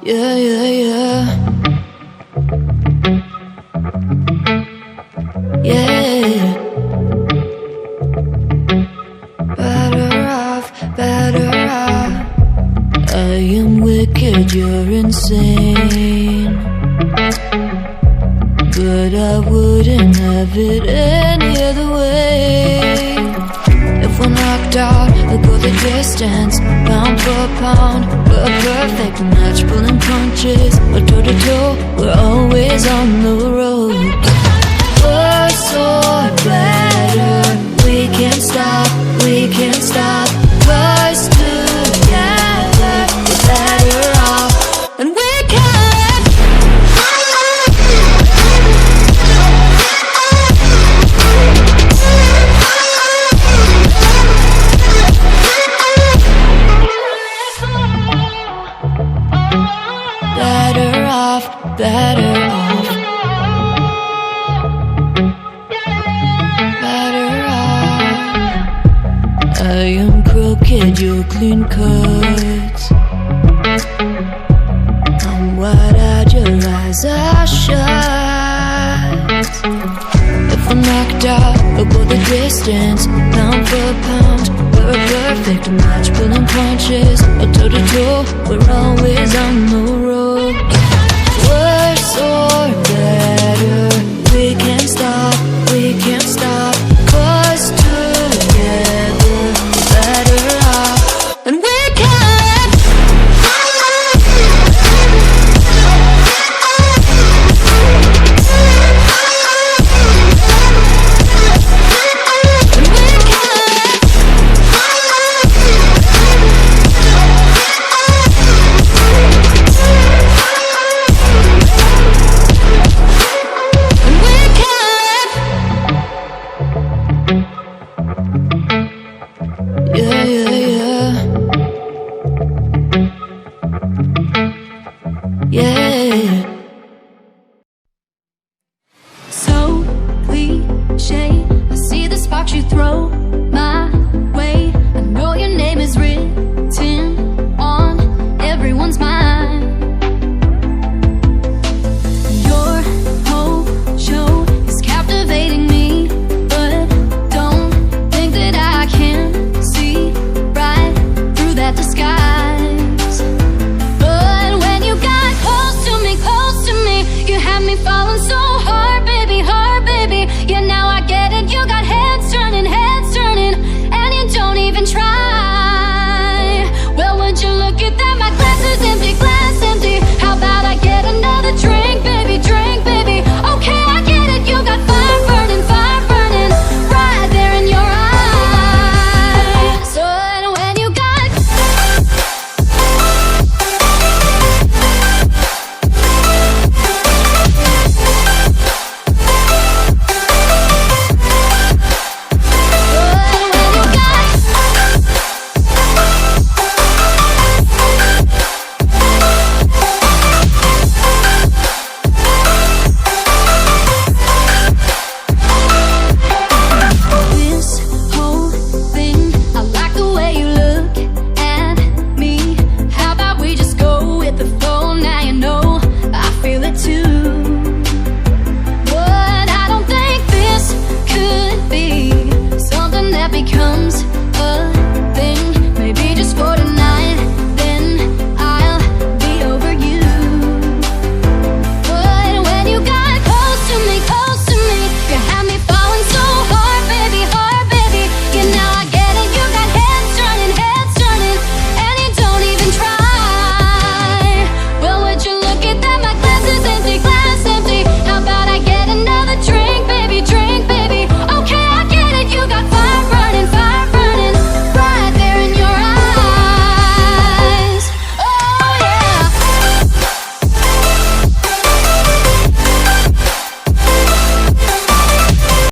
Yeah, yeah, yeah. Yeah. Better off, better off. I am wicked, you're insane, but I wouldn't have it any other way. If we're knocked out, we'll go the distance, pound for pound. We're a perfect match, pulling punches, or toe to toe, we're always on the road. Worse or better, we can't stop, we can't stop. Rise together, we're better off, and we can. Better off, better off. Better off. I am crooked, you're clean cut. I'm wide-eyed, your eyes are shut. If I'm knocked out, we'll go the distance, pound for pound. We're a perfect match, pulling punches, or toe to toe, we're always on the road.